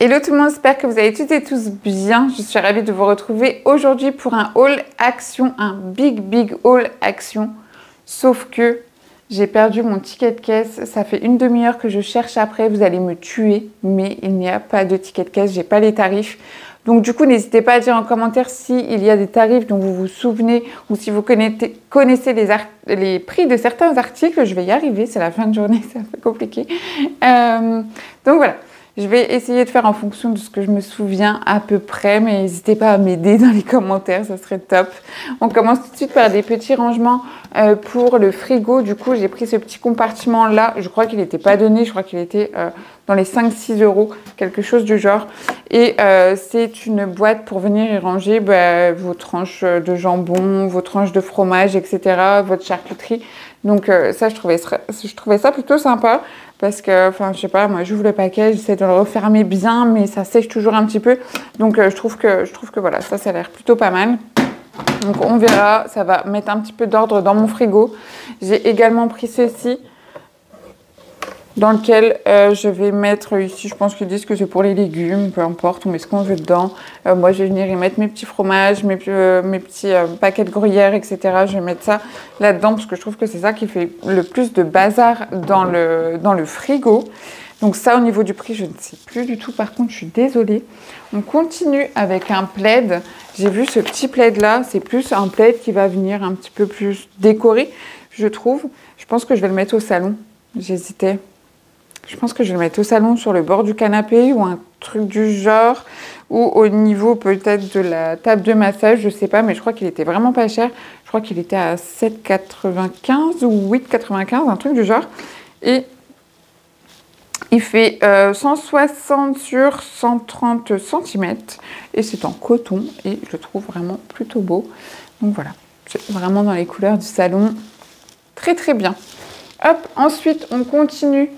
Hello tout le monde, j'espère que vous allez toutes et tous bien. Je suis ravie de vous retrouver aujourd'hui pour un haul action, un big haul action. Sauf que j'ai perdu mon ticket de caisse. Ça fait une demi-heure que je cherche après. Vous allez me tuer, mais il n'y a pas de ticket de caisse. J'ai pas les tarifs. Donc du coup, n'hésitez pas à dire en commentaire s'il y a des tarifs dont vous vous souvenez ou si vous connaissez les prix de certains articles. Je vais y arriver, c'est la fin de journée, c'est un peu compliqué. Donc voilà. Je vais essayer de faire en fonction de ce que je me souviens à peu près, mais n'hésitez pas à m'aider dans les commentaires, ça serait top. On commence tout de suite par des petits rangements pour le frigo. Du coup, j'ai pris ce petit compartiment-là. Je crois qu'il n'était pas donné, je crois qu'il était dans les 5-6 €, quelque chose du genre. Et c'est une boîte pour venir y ranger vos tranches de jambon, vos tranches de fromage, etc., votre charcuterie. Donc ça, je trouvais ça plutôt sympa. Parce que, enfin, je sais pas, moi j'ouvre le paquet, j'essaie de le refermer bien, mais ça sèche toujours un petit peu. Donc je trouve que voilà, ça a l'air plutôt pas mal. Donc on verra, ça va mettre un petit peu d'ordre dans mon frigo. J'ai également pris ceci, dans lequel je vais mettre ici, je pense qu'ils disent que c'est pour les légumes, peu importe, on met ce qu'on veut dedans. Moi, je vais venir y mettre mes petits fromages, mes petits paquets de gruyère, etc. Je vais mettre ça là-dedans parce que je trouve que c'est ça qui fait le plus de bazar dans le frigo. Donc ça, au niveau du prix, je ne sais plus du tout. Par contre, je suis désolée. On continue avec un plaid. J'ai vu ce petit plaid-là. C'est plus un plaid qui va venir un petit peu plus décoré, je trouve. Je pense que je vais le mettre au salon. J'hésitais. Je pense que je vais le mettre au salon sur le bord du canapé ou un truc du genre, ou au niveau peut-être de la table de massage, je sais pas, mais je crois qu'il était vraiment pas cher. Je crois qu'il était à 7,95 ou 8,95, un truc du genre. Et il fait 160 sur 130 cm et c'est en coton et je le trouve vraiment plutôt beau. Donc voilà, c'est vraiment dans les couleurs du salon. Très bien. Hop, ensuite on continue.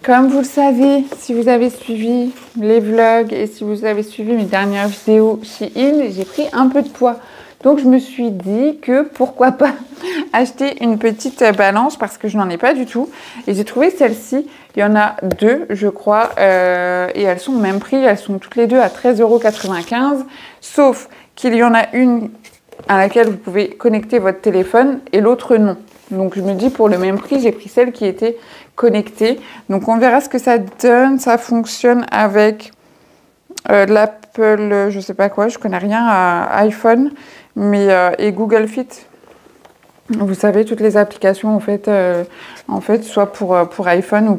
Comme vous le savez, si vous avez suivi les vlogs et si vous avez suivi mes dernières vidéos Shein, j'ai pris un peu de poids. Donc, je me suis dit que pourquoi pas acheter une petite balance parce que je n'en ai pas du tout. Et j'ai trouvé celle-ci. Il y en a deux, je crois, et elles sont au même prix. Elles sont toutes les deux à 13,95 €. Sauf qu'il y en a une à laquelle vous pouvez connecter votre téléphone et l'autre non. Donc, je me dis pour le même prix, j'ai pris celle qui était connectée. Donc, on verra ce que ça donne. Ça fonctionne avec l'Apple, je sais pas quoi, je connais rien à iPhone, mais et Google Fit. Vous savez, toutes les applications, en fait soit pour iPhone ou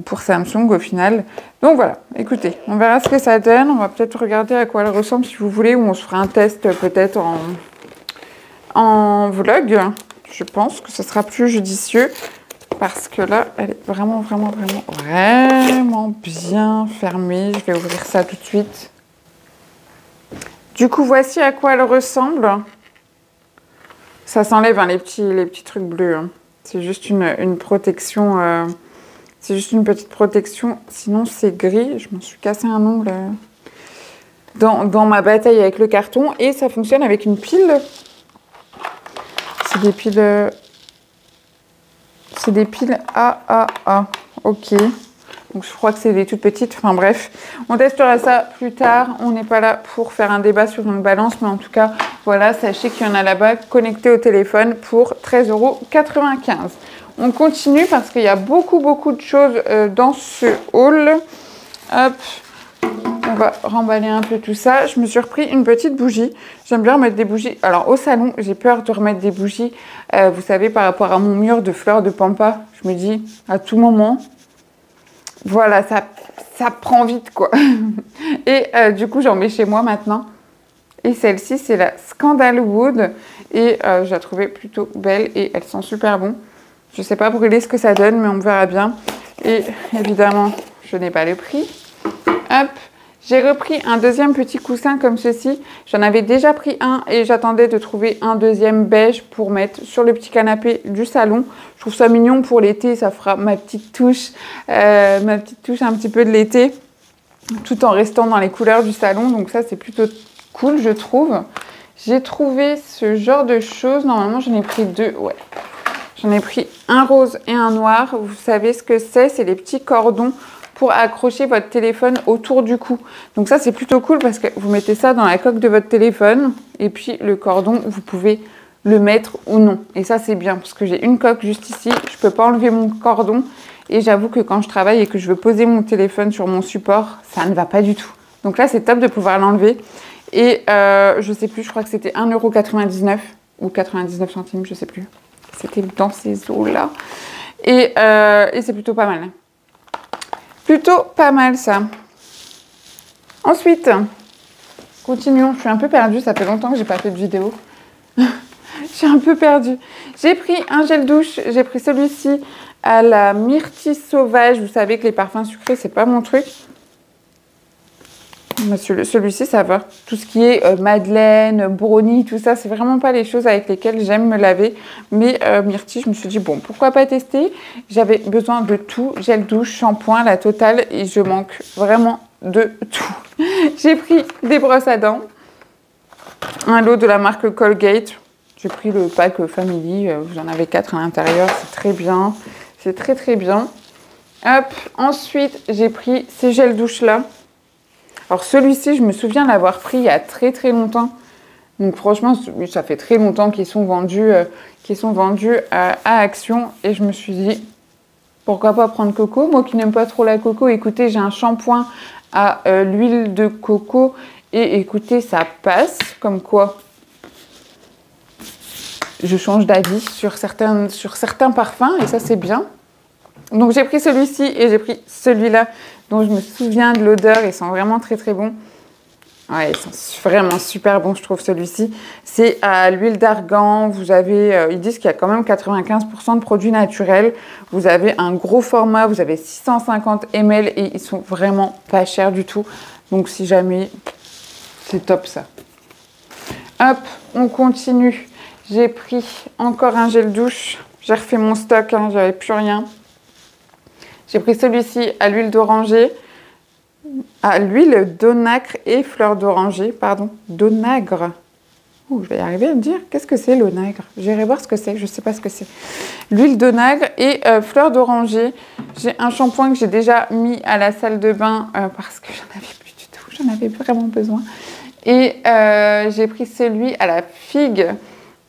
pour Samsung au final. Donc voilà, écoutez, on verra ce que ça donne. On va peut-être regarder à quoi elle ressemble si vous voulez, ou on se fera un test peut-être en vlog. Je pense que ce sera plus judicieux parce que là, elle est vraiment bien fermée. Je vais ouvrir ça tout de suite. Du coup, voici à quoi elle ressemble. Ça s'enlève, hein, les petits trucs bleus. Hein. C'est juste une protection. C'est juste une petite protection. Sinon, c'est gris. Je m'en suis cassé un ongle dans ma bataille avec le carton. Et ça fonctionne avec une pile. C'est des piles... C'est des piles AAA. Ok. Donc, je crois que c'est des toutes petites. Enfin, bref. On testera ça plus tard. On n'est pas là pour faire un débat sur une balance. Mais en tout cas, voilà. Sachez qu'il y en a là-bas connecté au téléphone pour 13,95 €. On continue parce qu'il y a beaucoup de choses dans ce haul. Hop. On va remballer un peu tout ça. Je me suis repris une petite bougie. J'aime bien remettre des bougies. Alors, au salon, j'ai peur de remettre des bougies. Vous savez, par rapport à mon mur de fleurs de pampa, je me dis, à tout moment, voilà, ça prend vite, quoi. Et du coup, j'en mets chez moi maintenant. Et celle-ci, c'est la Scandalwood. Et je la trouvais plutôt belle et elle sent super bon. Je ne sais pas brûler ce que ça donne, mais on verra bien. Et évidemment, je n'ai pas le prix. Hop. J'ai repris un deuxième petit coussin comme ceci. J'en avais déjà pris un et j'attendais de trouver un deuxième beige pour mettre sur le petit canapé du salon. Je trouve ça mignon pour l'été. Ça fera ma petite touche un petit peu de l'été, tout en restant dans les couleurs du salon. Donc ça, c'est plutôt cool, je trouve. J'ai trouvé ce genre de choses. Normalement, j'en ai pris deux. Ouais. J'en ai pris un rose et un noir. Vous savez ce que c'est? C'est les petits cordons pour accrocher votre téléphone autour du cou. Donc ça, c'est plutôt cool parce que vous mettez ça dans la coque de votre téléphone et puis le cordon, vous pouvez le mettre ou non. Et ça, c'est bien parce que j'ai une coque juste ici. Je peux pas enlever mon cordon et j'avoue que quand je travaille et que je veux poser mon téléphone sur mon support, ça ne va pas du tout. Donc là, c'est top de pouvoir l'enlever. Et je sais plus, je crois que c'était 1,99 € ou 99 centimes, je sais plus. C'était dans ces eaux-là. Et c'est plutôt pas mal. Plutôt pas mal, ça. Ensuite, continuons. Je suis un peu perdue, ça fait longtemps que j'ai pas fait de vidéo. Je suis un peu perdue. J'ai pris un gel douche. J'ai pris celui-ci à la myrtille sauvage. Vous savez que les parfums sucrés, c'est pas mon truc. Celui-ci, ça va. Tout ce qui est madeleine, brownie, tout ça, c'est vraiment pas les choses avec lesquelles j'aime me laver. Mais myrtille, je me suis dit, bon, pourquoi pas tester? J'avais besoin de tout, gel douche, shampoing, la totale, et je manque vraiment de tout. J'ai pris des brosses à dents, un lot de la marque Colgate. J'ai pris le pack Family, vous en avez 4 à l'intérieur, c'est très bien. C'est très très bien. Hop, ensuite, j'ai pris ces gels douche-là. Alors celui-ci, je me souviens l'avoir pris il y a très très longtemps. Donc franchement, ça fait très longtemps qu'ils sont vendus, à Action. Et je me suis dit, pourquoi pas prendre coco? Moi qui n'aime pas trop la coco, écoutez, j'ai un shampoing à l'huile de coco. Et écoutez, ça passe. Comme quoi, je change d'avis sur certains parfums. Et ça, c'est bien. Donc j'ai pris celui-ci et j'ai pris celui-là. Donc je me souviens de l'odeur, ils sont vraiment très très bons. Ouais, ils sont vraiment super bons, je trouve, celui-ci. C'est à l'huile d'argan. Vous avez, ils disent qu'il y a quand même 95% de produits naturels. Vous avez un gros format, vous avez 650 ml et ils sont vraiment pas chers du tout. Donc si jamais, c'est top ça. Hop, on continue. J'ai pris encore un gel douche. J'ai refait mon stock, hein, j'avais plus rien. J'ai pris celui-ci à l'huile d'oranger, à l'huile d'onagre et fleur d'oranger, pardon, d'onagre. Oh, je vais y arriver à me dire, qu'est-ce que c'est l'onagre? J'irai voir ce que c'est, je ne sais pas ce que c'est. L'huile d'onagre et fleur d'oranger. J'ai un shampoing que j'ai déjà mis à la salle de bain parce que j'en avais plus du tout, j'en avais vraiment besoin. Et j'ai pris celui à la figue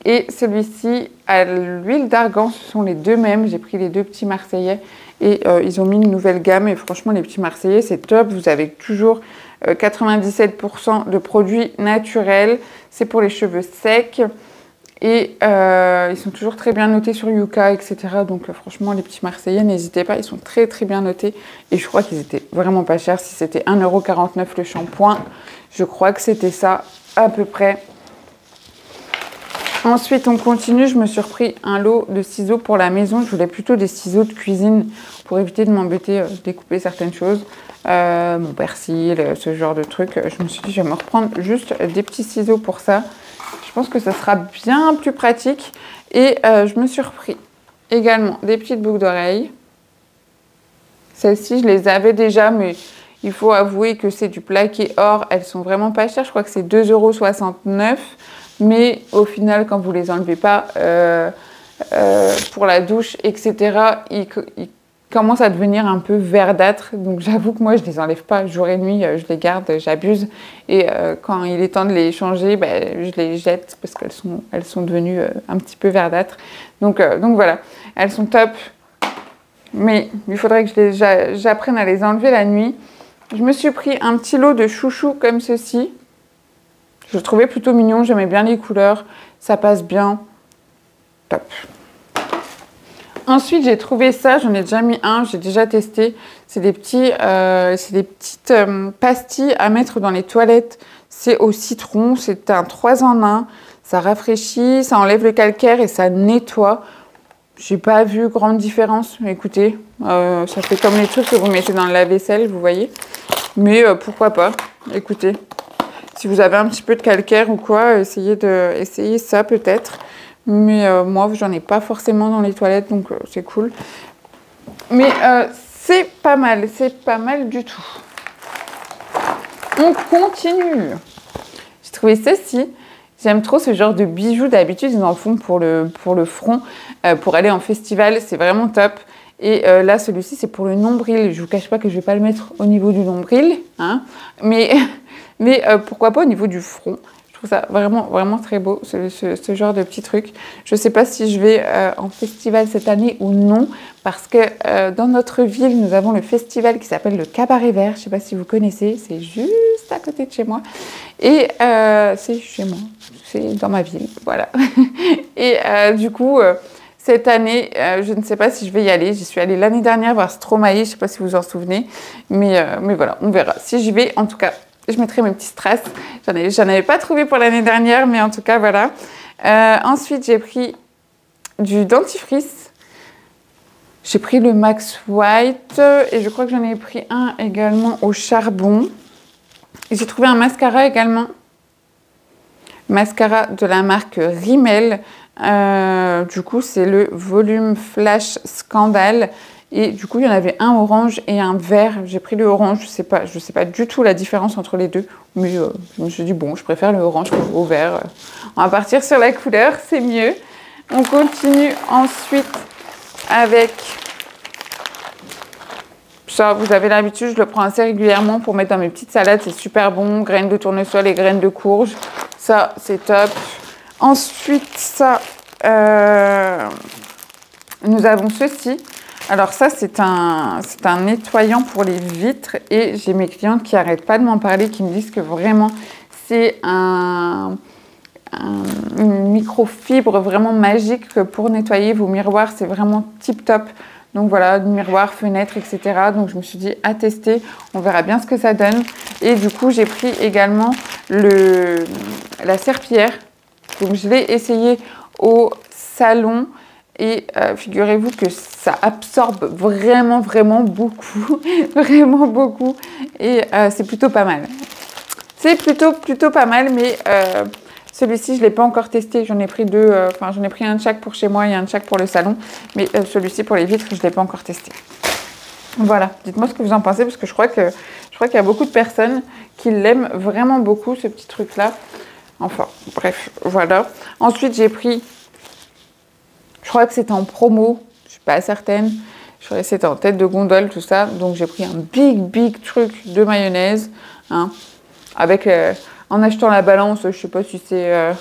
et celui-ci à l'huile d'argan, ce sont les deux mêmes. J'ai pris les deux petits Marseillais. Et ils ont mis une nouvelle gamme et franchement les petits Marseillais c'est top, vous avez toujours 97% de produits naturels, c'est pour les cheveux secs et ils sont toujours très bien notés sur Yuka, etc. Donc franchement les petits Marseillais, n'hésitez pas, ils sont très très bien notés et je crois qu'ils étaient vraiment pas chers. Si c'était 1,49 € le shampoing, je crois que c'était ça à peu près. Ensuite, on continue. Je me suis repris un lot de ciseaux pour la maison. Je voulais plutôt des ciseaux de cuisine pour éviter de m'embêter, découper certaines choses. Mon persil, ce genre de trucs. Je me suis dit, je vais me reprendre juste des petits ciseaux pour ça. Je pense que ça sera bien plus pratique. Et je me suis repris également des petites boucles d'oreilles. Celles-ci, je les avais déjà, mais il faut avouer que c'est du plaqué or. Elles sont vraiment pas chères. Je crois que c'est 2,69 €. Mais au final, quand vous les enlevez pas pour la douche, etc., ils commencent à devenir un peu verdâtres. Donc j'avoue que moi, je les enlève pas jour et nuit, je les garde, j'abuse. Et quand il est temps de les changer, je les jette parce qu'elles sont devenues un petit peu verdâtres. Donc voilà, elles sont top. Mais il faudrait que j'apprenne à les enlever la nuit. Je me suis pris un petit lot de chouchous comme ceci. Je le trouvais plutôt mignon, j'aimais bien les couleurs, ça passe bien, top. Ensuite, j'ai trouvé ça, j'en ai déjà mis un, j'ai déjà testé. C'est des petites pastilles à mettre dans les toilettes. C'est au citron, c'est un 3 en 1. Ça rafraîchit, ça enlève le calcaire et ça nettoie. J'ai pas vu grande différence, mais écoutez, ça fait comme les trucs que vous mettez dans le lave-vaisselle, vous voyez. Mais pourquoi pas, écoutez. Si vous avez un petit peu de calcaire ou quoi, essayez ça peut-être. Mais moi, j'en ai pas forcément dans les toilettes, donc c'est cool. Mais c'est pas mal du tout. On continue. J'ai trouvé ceci. J'aime trop ce genre de bijoux. D'habitude, ils en font pour le front, pour aller en festival. C'est vraiment top. Et là, celui-ci, c'est pour le nombril. Je vous cache pas que je vais pas le mettre au niveau du nombril, hein, mais pourquoi pas au niveau du front. Je trouve ça vraiment, vraiment très beau, ce genre de petit truc. Je sais pas si je vais en festival cette année ou non, parce que dans notre ville, nous avons le festival qui s'appelle le Cabaret Vert. Je sais pas si vous connaissez, c'est juste à côté de chez moi. Et c'est chez moi, c'est dans ma ville, voilà. Et du coup... cette année, je ne sais pas si je vais y aller. J'y suis allée l'année dernière voir Stromae, je ne sais pas si vous vous en souvenez. Mais voilà, on verra. Si j'y vais, en tout cas, je mettrai mes petits strass. J'en avais pas trouvé pour l'année dernière, mais en tout cas, voilà. Ensuite, j'ai pris du dentifrice. J'ai pris le Max White et je crois que j'en ai pris un également au charbon. Et j'ai trouvé un mascara également. Mascara de la marque Rimmel. Du coup, c'est le Volume Flash Scandale. Et du coup, il y en avait un orange et un vert. J'ai pris le orange. Je sais pas du tout la différence entre les deux. Mais je me suis dit, bon, je préfère le orange au vert. On va partir sur la couleur, c'est mieux. On continue ensuite avec... Ça, vous avez l'habitude, je le prends assez régulièrement pour mettre dans mes petites salades. C'est super bon. Graines de tournesol et graines de courge. Ça, c'est top. Ensuite, ça, nous avons ceci. Alors ça, c'est un nettoyant pour les vitres. Et j'ai mes clientes qui n'arrêtent pas de m'en parler, qui me disent que vraiment, c'est une microfibre vraiment magique pour nettoyer vos miroirs. C'est vraiment tip top. Donc voilà, miroir, fenêtre, etc. Donc je me suis dit à tester, on verra bien ce que ça donne. Et du coup, j'ai pris également la serpillière. Donc je l'ai essayé au salon et figurez-vous que ça absorbe vraiment, vraiment beaucoup. Vraiment beaucoup. Et c'est plutôt pas mal. C'est plutôt pas mal, mais... celui-ci, je ne l'ai pas encore testé. J'en ai pris deux. J'en ai pris un de chaque pour chez moi et un de chaque pour le salon. Mais celui-ci, pour les vitres, je ne l'ai pas encore testé. Voilà. Dites-moi ce que vous en pensez, parce que je crois qu'il y a beaucoup de personnes qui l'aiment vraiment beaucoup, ce petit truc-là. Enfin, bref, voilà. Ensuite, j'ai pris... Je crois que c'était en promo. Je ne suis pas certaine. Je crois que c'était en tête de gondole, tout ça. Donc, j'ai pris un big truc de mayonnaise. Hein, avec... en achetant la balance, je ne sais pas si c'est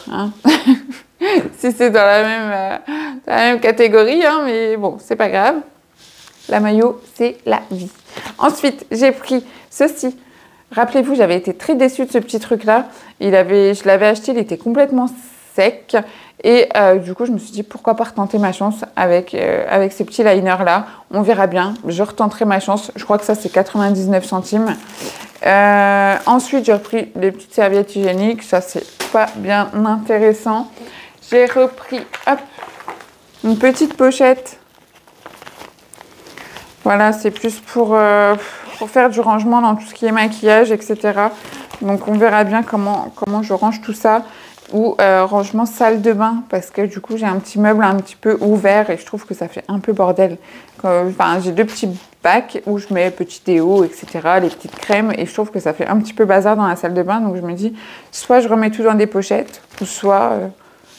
si c'est dans la même catégorie, hein, mais bon, c'est pas grave. La mayo, c'est la vie. Ensuite, j'ai pris ceci. Rappelez-vous, j'avais été très déçue de ce petit truc-là. Je l'avais acheté, il était complètement sec. Et du coup, je me suis dit, pourquoi pas retenter ma chance avec ces petits liners-là. On verra bien. Je retenterai ma chance. Je crois que ça, c'est 99 centimes. Ensuite, j'ai repris les petites serviettes hygiéniques. Ça, c'est pas bien intéressant. J'ai repris, hop, une petite pochette. Voilà, c'est plus pour faire du rangement dans tout ce qui est maquillage, etc. Donc, on verra bien comment je range tout ça. Ou rangement salle de bain, parce que du coup, j'ai un petit meuble un petit peu ouvert et je trouve que ça fait un peu bordel. J'ai deux petits bacs où je mets petits déos, etc., les petites crèmes, et je trouve que ça fait un petit peu bazar dans la salle de bain. Donc, je me dis, soit je remets tout dans des pochettes, ou soit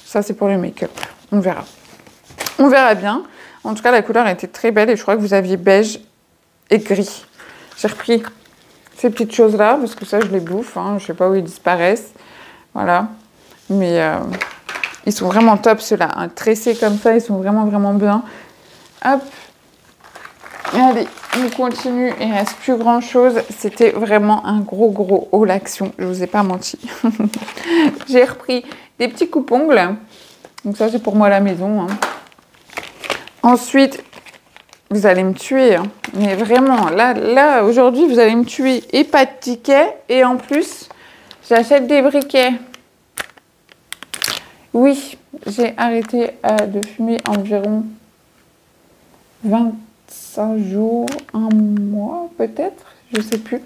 ça, c'est pour le make-up. On verra. On verra bien. En tout cas, la couleur était très belle et je crois que vous aviez beige et gris. J'ai repris ces petites choses-là, parce que ça, je les bouffe. Hein, je ne sais pas où ils disparaissent. Voilà. Mais ils sont vraiment top, ceux-là. Hein. Tressés comme ça, ils sont vraiment, vraiment bien. Hop. Allez, on continue. Il ne reste plus grand-chose. C'était vraiment un gros haul action. Je ne vous ai pas menti. J'ai repris des petits coupe-ongles. Donc ça, c'est pour moi à la maison. Hein. Ensuite, vous allez me tuer. Hein. Mais vraiment, là aujourd'hui, vous allez me tuer. Et pas de ticket. Et en plus, j'achète des briquets. Oui, j'ai arrêté de fumer environ 25 jours, un mois peut-être, je ne sais plus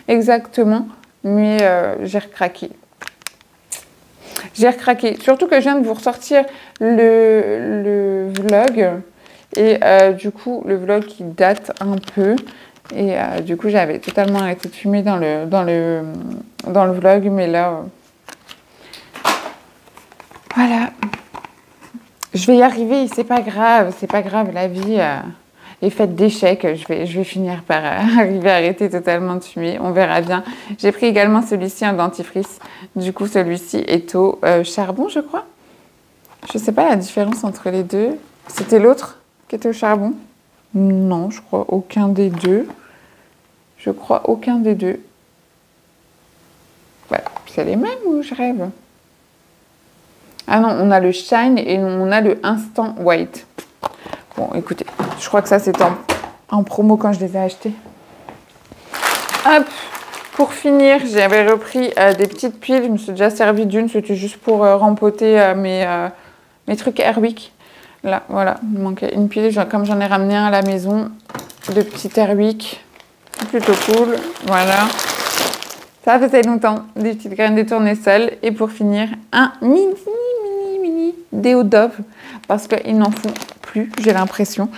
exactement, mais j'ai recraqué. J'ai recraqué, surtout que je viens de vous ressortir le vlog, et du coup, le vlog qui date un peu, et du coup, j'avais totalement arrêté de fumer dans le vlog, mais là... Voilà, je vais y arriver, c'est pas grave, la vie fêtes d'échecs, je vais finir par arriver à arrêter totalement de fumer. On verra bien. J'ai pris également celui-ci, un dentifrice. Du coup, celui-ci est au charbon, je crois. Je sais pas la différence entre les deux. C'était l'autre qui était au charbon? Non, je crois aucun des deux. Je crois aucun des deux. Voilà, c'est les mêmes ou je rêve? Ah non, on a le Shine et on a le Instant White. Bon, écoutez, je crois que ça c'était en promo quand je les ai achetés. Hop, pour finir, j'avais repris des petites piles. Je me suis déjà servi d'une, c'était juste pour rempoter mes trucs Airwick. Là, voilà, il me manquait une pile. Comme j'en ai ramené un à la maison, de petits Airwick. C'est plutôt cool, voilà. Ça faisait longtemps, des petites graines de tournesol. Et pour finir, un mini déo Dove, parce qu'ils n'en font plus, j'ai l'impression.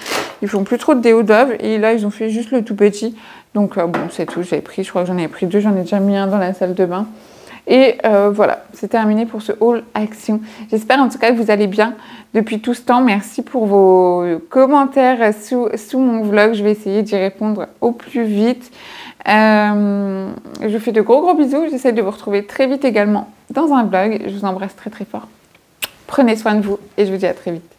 Ils font plus trop de déo Dove, et là, ils ont fait juste le tout petit. Donc, bon, c'est tout, j'ai pris, je crois que j'en ai pris deux, j'en ai déjà mis un dans la salle de bain. Et voilà, c'est terminé pour ce haul action. J'espère en tout cas que vous allez bien depuis tout ce temps. Merci pour vos commentaires sous mon vlog. Je vais essayer d'y répondre au plus vite. Je vous fais de gros bisous. J'essaie de vous retrouver très vite également dans un vlog. Je vous embrasse très très fort. Prenez soin de vous et je vous dis à très vite.